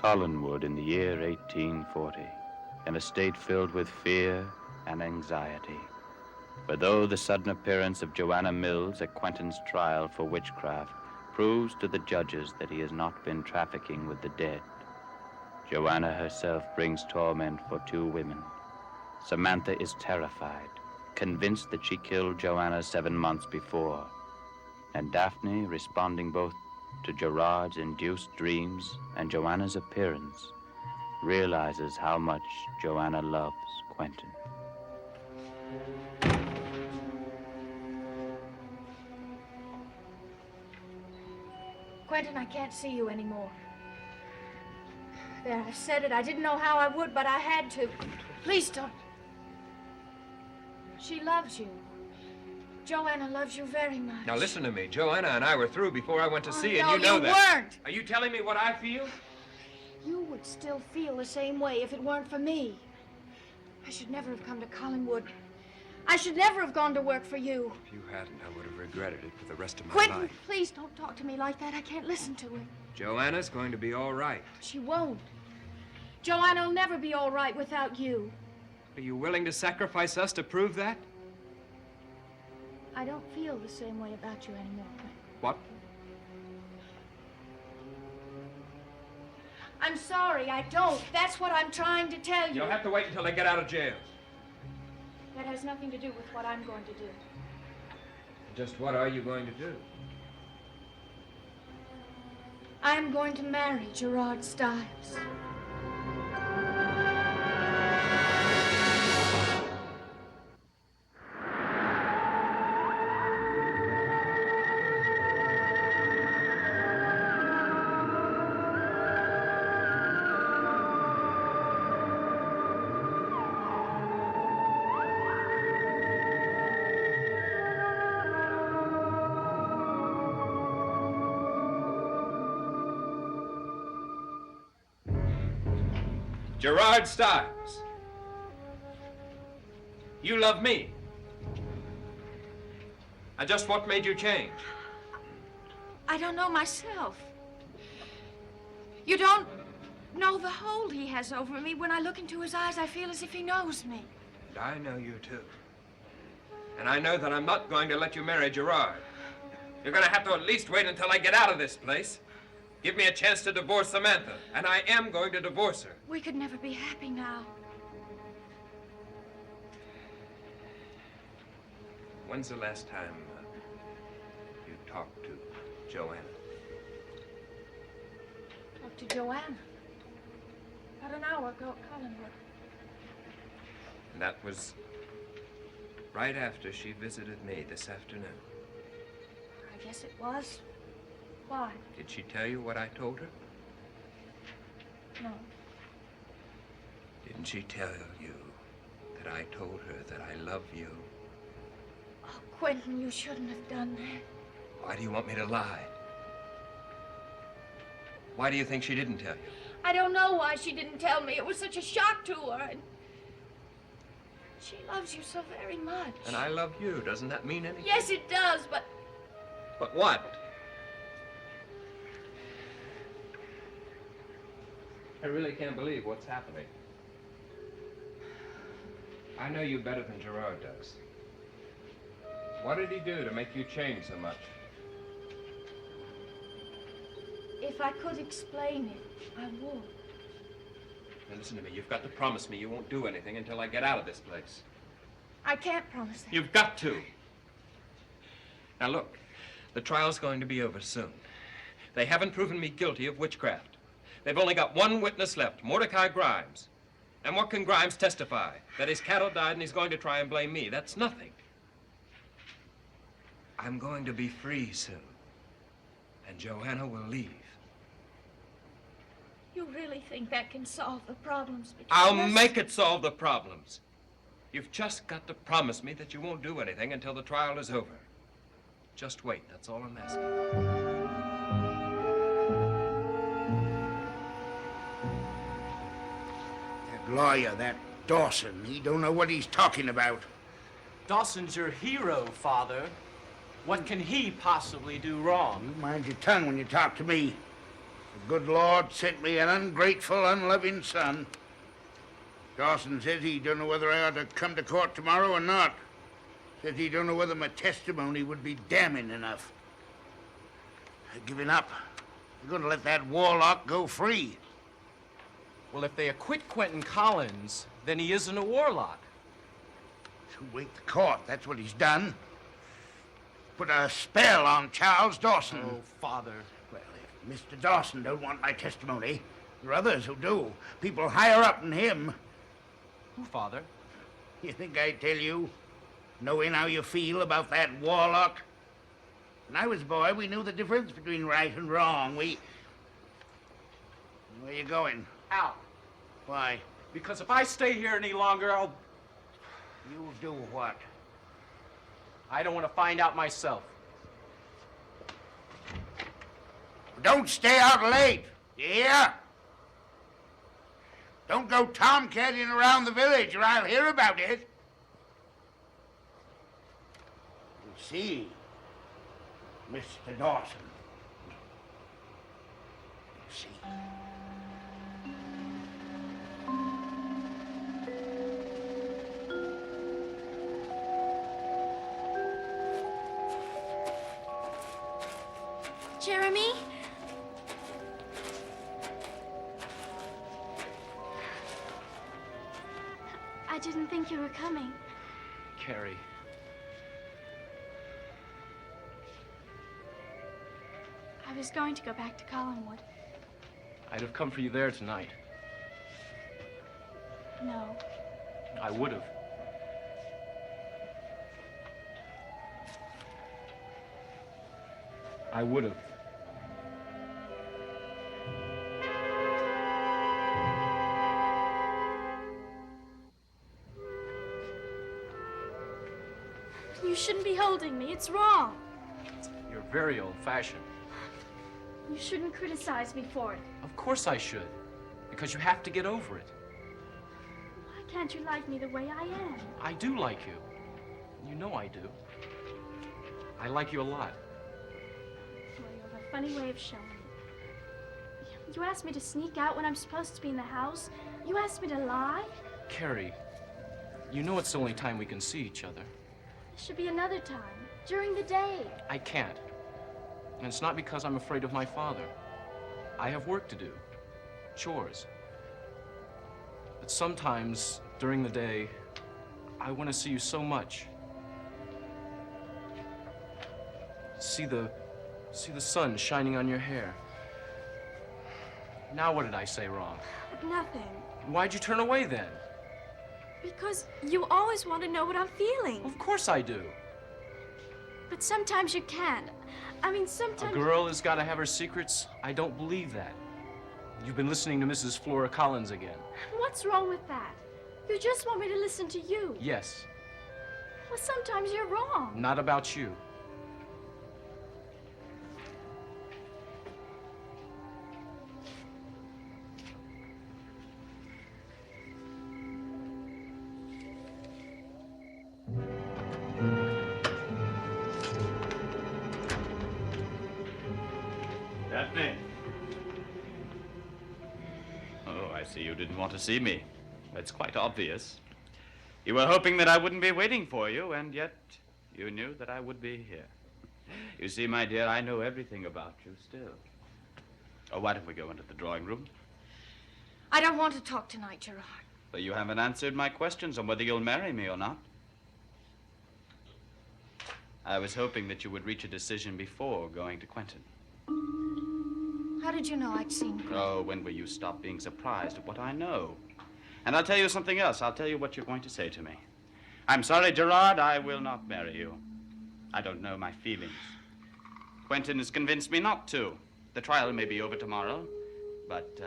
Collinwood in the year 1840, an estate filled with fear and anxiety. For though the sudden appearance of Joanna Mills at Quentin's trial for witchcraft proves to the judges that he has not been trafficking with the dead, Joanna herself brings torment for two women. Samantha is terrified, convinced that she killed Joanna 7 months before, and Daphne, responding both to Gerard's induced dreams and Joanna's appearance, realizes how much Joanna loves Quentin. Quentin, I can't see you anymore. There, I said it. I didn't know how I would, but I had to. Please don't. She loves you. Joanna loves you very much. Now listen to me. Joanna and I were through before I went to sea, and no, you know that. you weren't. Are you telling me what I feel? You would still feel the same way if it weren't for me. I should never have come to Collinwood. I should never have gone to work for you. If you hadn't, I would have regretted it for the rest of my Quentin, life. please don't talk to me like that. I can't listen to it. Joanna's going to be all right. She won't. Joanna will never be all right without you. Are you willing to sacrifice us to prove that? I don't feel the same way about you anymore, Quentin. What? I'm sorry, I don't. That's what I'm trying to tell you. You'll have to wait until I get out of jail. That has nothing to do with what I'm going to do. Just what are you going to do? I'm going to marry Gerard Stiles. Gerard Stiles. You love me. And just what made you change? I don't know myself. You don't know the hold he has over me. When I look into his eyes, I feel as if he knows me. And I know you too. And I know that I'm not going to let you marry Gerard. You're going to have to at least wait until I get out of this place. Give me a chance to divorce Samantha, and I am going to divorce her. We could never be happy now. When's the last time you talked to Joanna? Talked to Joanna. About an hour ago at Collinwood. And that was right after she visited me this afternoon. I guess it was. Why? Did she tell you what I told her? No. Didn't she tell you that I told her that I love you? Oh, Quentin, you shouldn't have done that. Why do you want me to lie? Why do you think she didn't tell you? I don't know why she didn't tell me. It was such a shock to her. And she loves you so very much. And I love you. Doesn't that mean anything? Yes, it does, but... But what? I really can't believe what's happening. I know you better than Gerard does. What did he do to make you change so much? If I could explain it, I would. Now listen to me. You've got to promise me you won't do anything until I get out of this place. I can't promise that. You've got to. Now look, the trial's going to be over soon. They haven't proven me guilty of witchcraft. They've only got one witness left, Mordecai Grimes. And what can Grimes testify? That his cattle died and he's going to try and blame me. That's nothing. I'm going to be free soon. And Joanna will leave. You really think that can solve the problems between I'll us? make it solve the problems. You've just got to promise me that you won't do anything until the trial is over. Just wait, that's all I'm asking. Lawyer, that Dawson, he don't know what he's talking about. Dawson's your hero, Father. What can he possibly do wrong? You mind your tongue when you talk to me. The good Lord sent me an ungrateful, unloving son. Dawson says he don't know whether I ought to come to court tomorrow or not. Says he don't know whether my testimony would be damning enough. I've given up. I'm going to let that warlock go free. Well, if they acquit Quentin Collins, then he isn't a warlock. To wake the court, that's what he's done. Put a spell on Charles Dawson. Oh, Father. Well, if Mr. Dawson don't want my testimony, there are others who do. People higher up than him. Who, Father? You think I'd tell you, knowing how you feel about that warlock? When I was a boy, we knew the difference between right and wrong. Where you going? Out. Why? Because if I stay here any longer, You'll do what? I don't want to find out myself. Don't stay out late, you hear? Don't go tomcatting around the village or I'll hear about it. You see, Mr. Dawson. You see. Jeremy? I didn't think you were coming. Carrie. I was going to go back to Collinwood. I'd have come for you there tonight. No. I would have. I would have. You shouldn't be holding me. It's wrong. You're very old-fashioned. You shouldn't criticize me for it. Of course I should. Because you have to get over it. Why can't you like me the way I am? I do like you. You know I do. I like you a lot. Well, you have a funny way of showing it. You asked me to sneak out when I'm supposed to be in the house. You asked me to lie. Carrie, you know it's the only time we can see each other. There should be another time, during the day. I can't. And it's not because I'm afraid of my father. I have work to do. Chores. But sometimes, during the day, I want to see you so much. See the sun shining on your hair. Now what did I say wrong? Nothing. Why'd you turn away then? Because you always want to know what I'm feeling. Of course I do. But sometimes you can't. I mean, A sometimes... girl has got to have her secrets? I don't believe that. You've been listening to Mrs. Flora Collins again. What's wrong with that? You just want me to listen to you. Yes, Well, sometimes you're wrong. not about you. Daphne. Oh, I see you didn't want to see me. It's quite obvious. You were hoping that I wouldn't be waiting for you, and yet you knew that I would be here. You see, my dear, I know everything about you still. Oh, why don't we go into the drawing room? I don't want to talk tonight, Gerard. But you haven't answered my questions on whether you'll marry me or not. I was hoping that you would reach a decision before going to Quentin. How did you know I'd seen Quentin? Oh, when will you stop being surprised at what I know? And I'll tell you something else. I'll tell you what you're going to say to me. I'm sorry, Gerard, I will not marry you. I don't know my feelings. Quentin has convinced me not to. The trial may be over tomorrow, but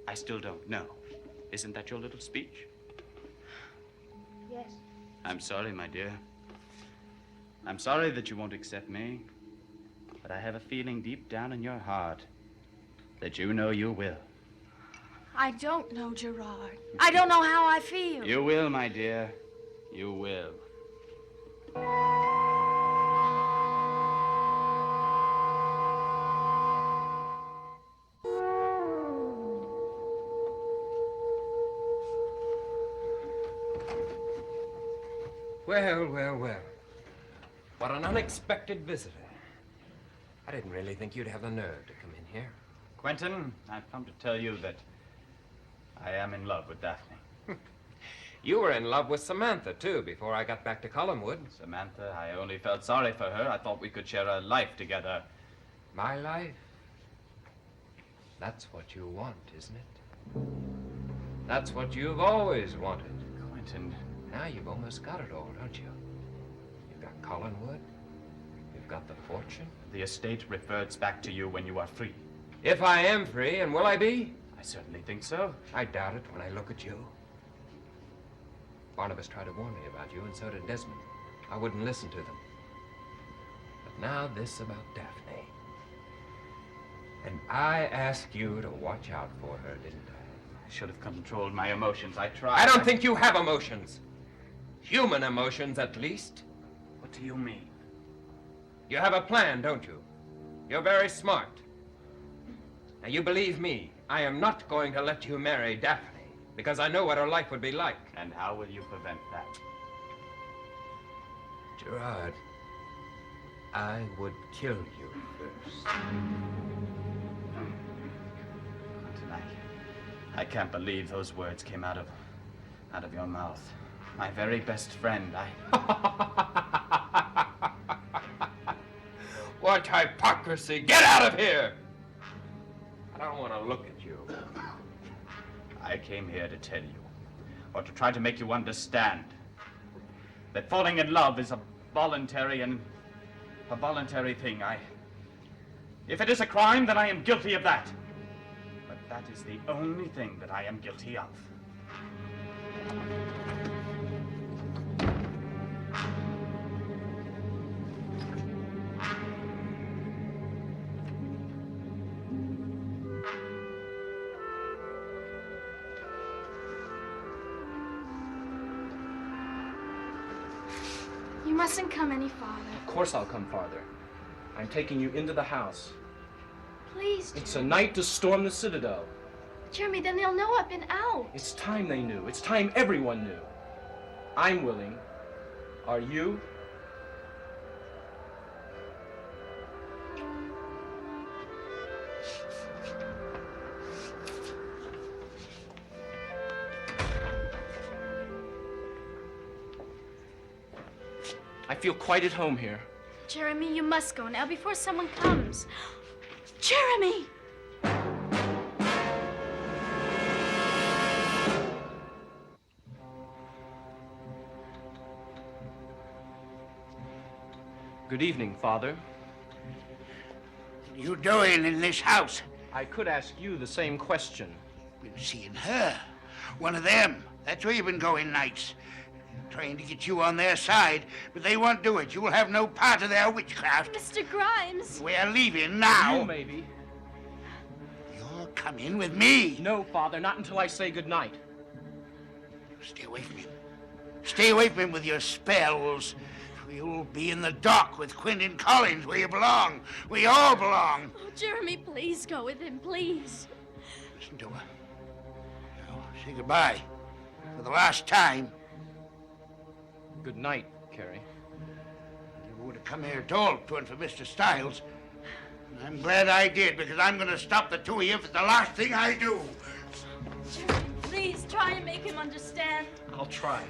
I still don't know. Isn't that your little speech? Yes. I'm sorry, my dear. I'm sorry that you won't accept me, but I have a feeling deep down in your heart that you know you will. I don't know, Gerard. I don't know how I feel. You will, my dear. You will. Well, well, well. What an unexpected visitor. I didn't really think you'd have the nerve to come in here. Quentin, I've come to tell you that I am in love with Daphne. You were in love with Samantha, too, before I got back to Collinwood. Samantha, I only felt sorry for her. I thought we could share a life together. My life? That's what you want, isn't it? That's what you've always wanted. Quentin. Now you've almost got it all, don't you? You've got Collinwood. You've got the fortune. The estate reverts back to you when you are free. If I am free, and will I be? I certainly think so. I doubt it when I look at you. Barnabas tried to warn me about you, and so did Desmond. I wouldn't listen to them. But now this about Daphne. And I asked you to watch out for her, didn't I? I should have controlled my emotions. I tried. I don't think you have emotions. Human emotions, at least. What do you mean? You have a plan, don't you? You're very smart. Now, you believe me, I am not going to let you marry Daphne, because I know what her life would be like. And how will you prevent that? Gerard, I would kill you first. Quentin, I can't believe those words came out of your mouth. My very best friend, What hypocrisy! Get out of here! I don't want to look at you. I came here to tell you, or to try to make you understand, that falling in love is a voluntary thing. If it is a crime, then I am guilty of that. But that is the only thing that I am guilty of. You mustn't come any farther. Of course I'll come farther. I'm taking you into the house. Please, It's a night to storm the Citadel. Jeremy, then they'll know I've been out. It's time they knew. It's time everyone knew. I'm willing. Are you? I feel quite at home here. Jeremy, you must go now before someone comes. Jeremy! Good evening, Father. What are you doing in this house? I could ask you the same question. Been seeing her. One of them. That's where you've been going nights. Trying to get you on their side, but they won't do it. You will have no part of their witchcraft. Mr. Grimes! We're leaving now. You, maybe. You're coming with me. No, Father, not until I say goodnight. Stay away from him. Stay away from him with your spells. You'll be in the dock with Quentin Collins, where you belong. We all belong. Oh, Jeremy, please go with him, please. Listen to her. Now, say goodbye. For the last time. Good night, Carrie. I never would have come here at all if it weren't for Mr. Stiles. And I'm glad I did, because I'm going to stop the two of you if it's the last thing I do. Jeremy, please try and make him understand. I'll try.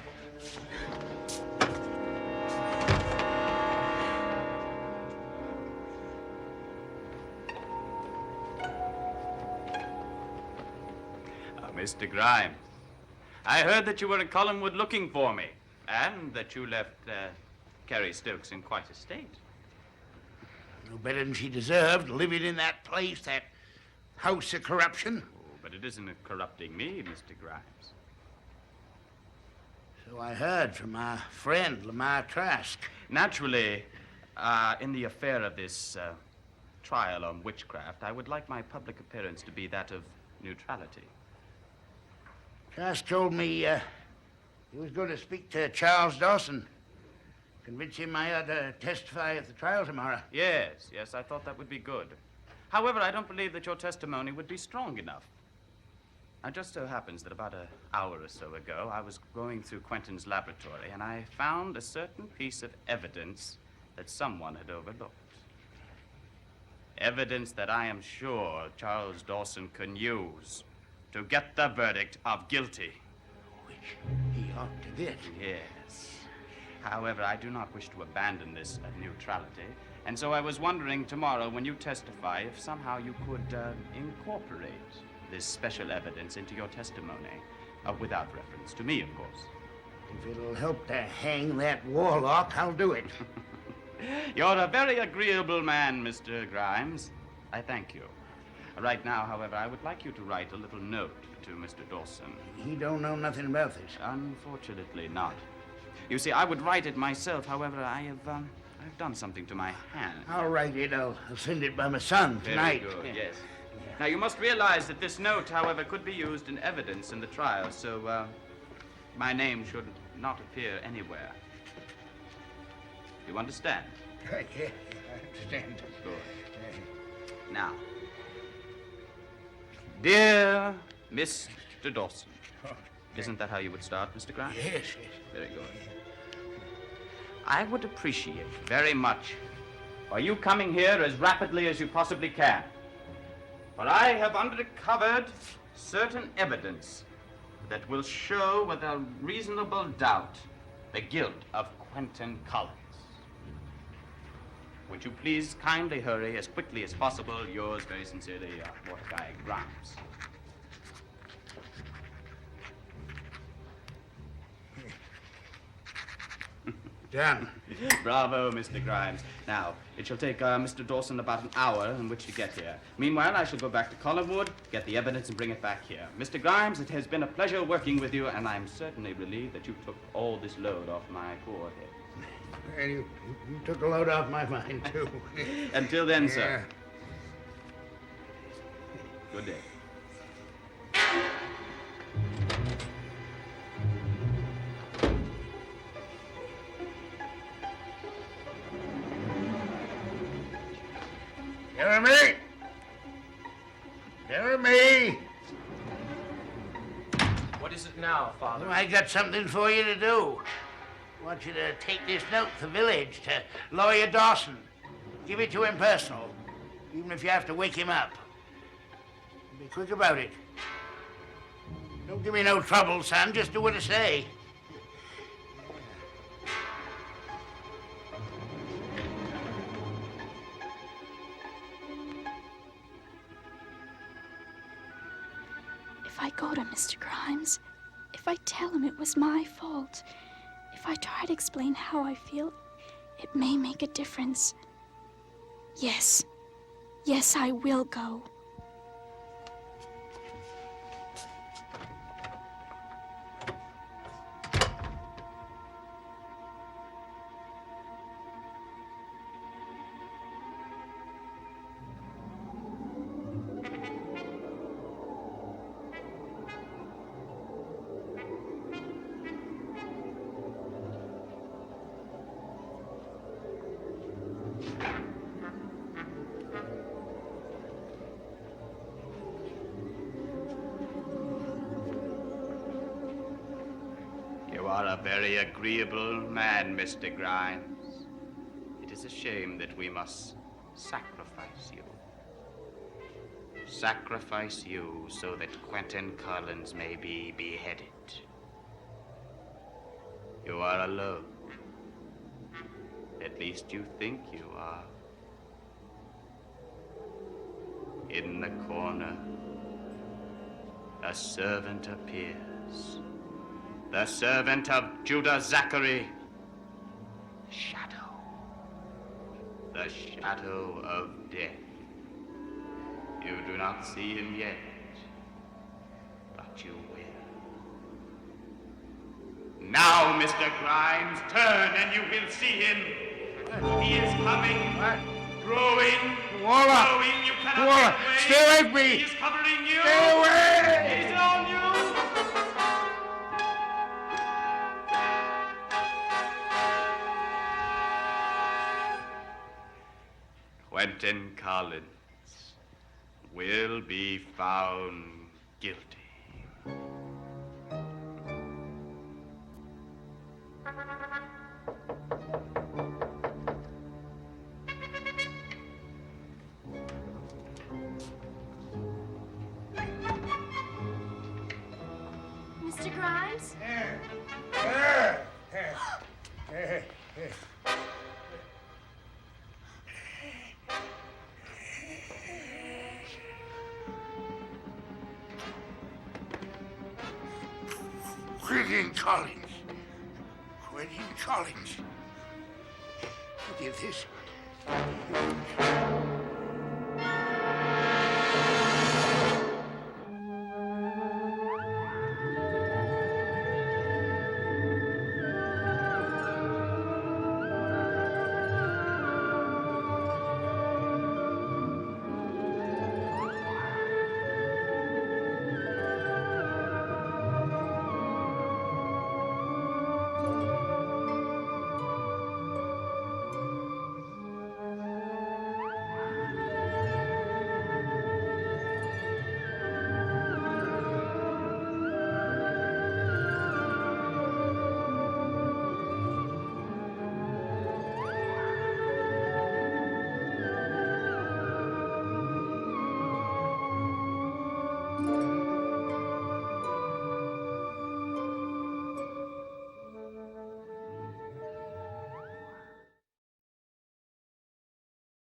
Mr. Grimes, I heard that you were in Collinwood looking for me, and that you left Carrie Stokes in quite a state. No better than she deserved, living in that place, that house of corruption. Oh, but it isn't corrupting me, Mr. Grimes. So I heard from our friend, Lamar Trask. Naturally, in the affair of this trial on witchcraft, I would like my public appearance to be that of neutrality. Trask told me he was going to speak to Charles Dawson. Convince him I ought to testify at the trial tomorrow. Yes, I thought that would be good. However, I don't believe that your testimony would be strong enough. Now, it just so happens that about an hour or so ago, I was going through Quentin's laboratory, and I found a certain piece of evidence that someone had overlooked. Evidence that I am sure Charles Dawson can use to get the verdict of guilty. Which he ought to get. Yes. However, I do not wish to abandon this neutrality, and so I was wondering tomorrow when you testify if somehow you could incorporate this special evidence into your testimony, without reference to me, of course. If it'll help to hang that warlock, I'll do it. You're a very agreeable man, Mr. Grimes. I thank you. Right now, however, I would like you to write a little note to Mr. Dawson. He don't know nothing about this. Unfortunately not. You see, I would write it myself, however, I've done something to my hand. I'll write it. I'll send it by my son tonight. Very good, yes. Now, you must realize that this note, however, could be used in evidence in the trial, so my name should not appear anywhere. You understand? Yeah, I understand. Good. Now, dear Mr. Dawson. Isn't that how you would start, Mr. Grimes? Yes, yes. Very good. I would appreciate very much for you coming here as rapidly as you possibly can. For I have uncovered certain evidence that will show with a reasonable doubt the guilt of Quentin Collins. Would you please kindly hurry as quickly as possible? Yours very sincerely, Mordecai Grimes. Done. Bravo, Mr. Grimes. Now, it shall take Mr. Dawson about an hour in which to get here. Meanwhile, I shall go back to Collinwood, get the evidence, and bring it back here. Mr. Grimes, it has been a pleasure working with you, and I'm certainly relieved that you took all this load off my poor head. And you took a load off my mind, too. Until then, sir. Good day. Jeremy! Jeremy! What is it now, Father? I got something for you to do. I want you to take this note to the village to Lawyer Dawson. Give it to him personal, even if you have to wake him up. Be quick about it. Don't give me no trouble, son. Just do what I say. If I go to Mr. Grimes, if I tell him it was my fault, if I try to explain how I feel, it may make a difference. Yes, I will go. You are a very agreeable man, Mr. Grimes. It is a shame that we must sacrifice you. Sacrifice you so that Quentin Collins may be beheaded. You are alone. At least you think you are. In the corner, a servant appears. The servant of Judah Zachary. Shadow. The shadow of death. You do not see him yet, but you will. Now, Mr. Grimes, turn and you will see him. He is coming. Growing. Warlock! Growing. You cannot Warlock! get away. Stay away from me! He is covering you. Stay away! He's on you. Quentin Collins will be found guilty. Quentin Collins. Quentin Collins. You did this.